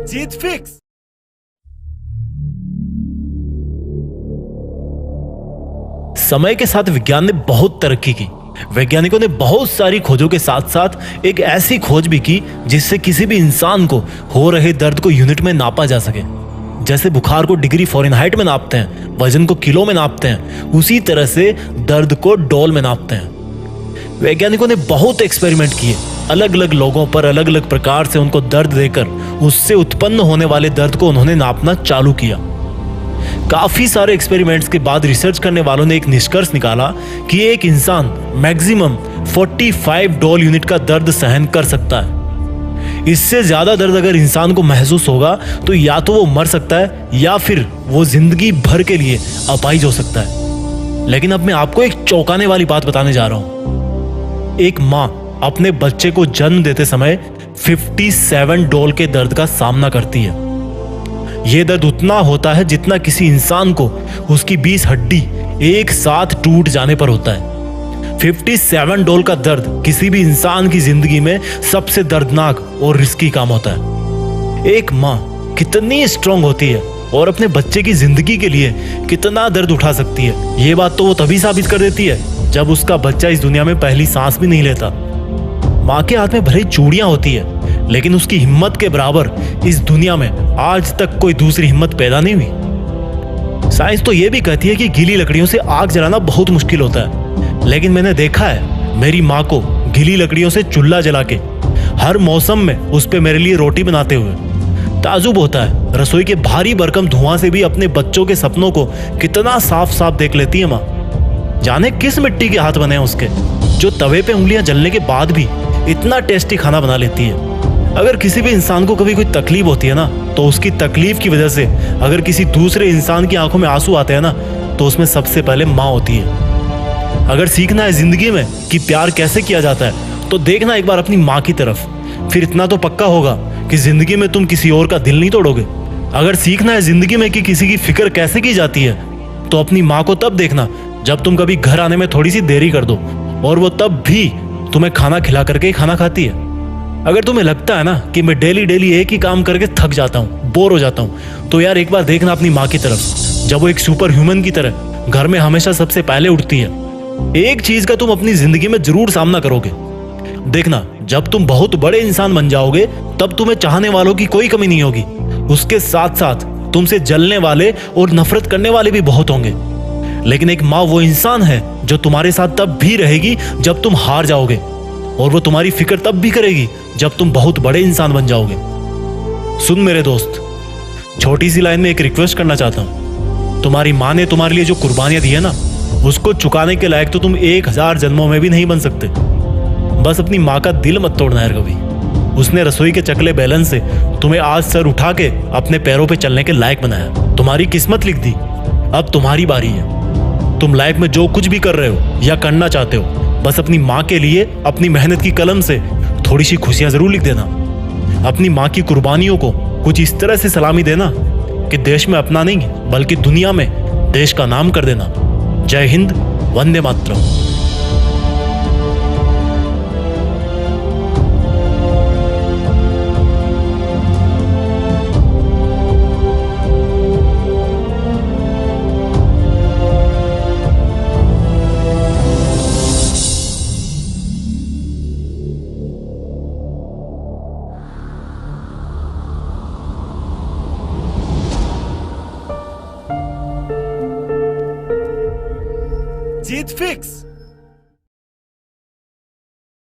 जीत fix. समय के साथ विज्ञान ने बहुत तरक्की की। वैज्ञानिकों ने बहुत सारी खोजों के साथ साथ एक ऐसी खोज भी की जिससे किसी भी इंसान को हो रहे दर्द को यूनिट में नापा जा सके। जैसे बुखार को डिग्री फ़ारेनहाइट में नापते हैं, वजन को किलो में नापते हैं, उसी तरह से दर्द को डोल में नापते हैं। वैज्ञानिकों ने बहुत एक्सपेरिमेंट किए, अलग अलग लोगों पर अलग अलग प्रकार से उनको दर्द देकर उससे उत्पन्न होने वाले दर्द को उन्होंने नापना चालू किया। काफी सारे एक्सपेरिमेंट्स के बाद रिसर्च करने वालों ने एक निष्कर्ष निकाला कि एक इंसान मैक्सिमम 45 डोल यूनिट का दर्द सहन कर सकता है। इससे ज्यादा दर्द अगर इंसान को महसूस होगा तो या तो वो मर सकता है या फिर वो जिंदगी भर के लिए अपाहिज हो सकता है। लेकिन अब मैं आपको एक चौंकाने वाली बात बताने जा रहा हूं। एक माँ अपने बच्चे को जन्म देते समय 57 डोल के दर्द का सामना करती है। यह दर्द उतना होता है जितना किसी इंसान को उसकी 20 हड्डी एक साथ टूट जाने पर होता है। 57 डोल का दर्द किसी भी इंसान की जिंदगी में सबसे दर्दनाक और रिस्की काम होता है। एक माँ कितनी स्ट्रांग होती है और अपने बच्चे की जिंदगी के लिए कितना दर्द उठा सकती है, ये बात तो वो तभी साबित कर देती है जब उसका बच्चा इस दुनिया में पहली सांस भी नहीं लेता। माँ के हाथ में भले चूड़ियां होती है, लेकिन उसकी हिम्मत के बराबर इस दुनिया में आज तक कोई दूसरी हिम्मत पैदा नहीं हुई। साइंस तो ये भी कहती है कि गीली लकड़ियों से आग जलाना बहुत मुश्किल होता है, लेकिन मैंने देखा है मेरी माँ को गीली लकड़ियों से चूल्हा जला के हर मौसम में उस पे मेरे लिए रोटी बनाते हुए। ताजुब होता है रसोई के भारी भरकम धुआं से भी अपने बच्चों के सपनों को कितना साफ साफ देख लेती है माँ। जाने किस मिट्टी के हाथ बने हैं उसके, जो तवे पे उंगलियां जलने के बाद भी इतना टेस्टी खाना बना लेती है। अगर किसी भी इंसान को कभी कोई तकलीफ होती है ना, तो उसकी तकलीफ की वजह से अगर किसी दूसरे इंसान की आंखों में आंसू आते हैं ना, तो उसमें सबसे पहले माँ होती है। अगर सीखना है जिंदगी में कि प्यार कैसे किया जाता है, तो देखना एक बार अपनी माँ की तरफ, फिर इतना तो पक्का होगा कि जिंदगी में तुम किसी और का दिल नहीं तोड़ोगे। अगर सीखना है जिंदगी में कि किसी की फिक्र कैसे की जाती है, तो अपनी माँ को तब देखना जब तुम कभी घर आने में थोड़ी सी देरी कर दो, और वो तब भी तुम्हें खाना खिला करके ही खाना खाती है। अगर तुम्हें लगता है ना कि मैं डेली डेली एक ही काम करके थक जाता हूँ, बोर हो जाता हूँ, तो यार एक बार देखना अपनी माँ की तरफ, जब वो एक सुपर ह्यूमन की तरह घर में हमेशा सबसे पहले उठती है। एक चीज का तुम अपनी जिंदगी में जरूर सामना करोगे। देखना, जब तुम बहुत बड़े इंसान बन जाओगे तब तुम्हें चाहने वालों की कोई कमी नहीं होगी। उसके साथ साथ तुमसे जलने वाले और नफरत करने वाले भी बहुत होंगे। लेकिन एक माँ वो इंसान है जो तुम्हारे साथ तब भी रहेगी जब तुम हार जाओगे, और वो तुम्हारी फिक्र तब भी करेगी जब तुम बहुत बड़े इंसान बन जाओगे। सुन मेरे दोस्त, छोटी सी लाइन में एक रिक्वेस्ट करना चाहता हूं। तुम्हारी माँ ने तुम्हारे लिए जो कुर्बानियां दी है ना, उसको चुकाने के लायक तो तुम 1000 जन्मों में भी नहीं बन सकते। बस अपनी माँ का दिल मत तोड़ना यार कभी। उसने रसोई के चकले बेलन से तुम्हें आज सर उठा के अपने पैरों पे चलने के लायक बनाया, तुम्हारी किस्मत लिख दी। अब तुम्हारी बारी है। तुम लाइफ में जो कुछ भी कर रहे हो या करना चाहते हो, बस अपनी माँ के लिए अपनी मेहनत की कलम से थोड़ी सी खुशियां जरूर लिख देना। अपनी माँ की कुर्बानियों को कुछ इस तरह से सलामी देना कि देश में अपना नहीं बल्कि दुनिया में देश का नाम कर देना। जय हिंद, वंदे मातरम। जीत फिक्स।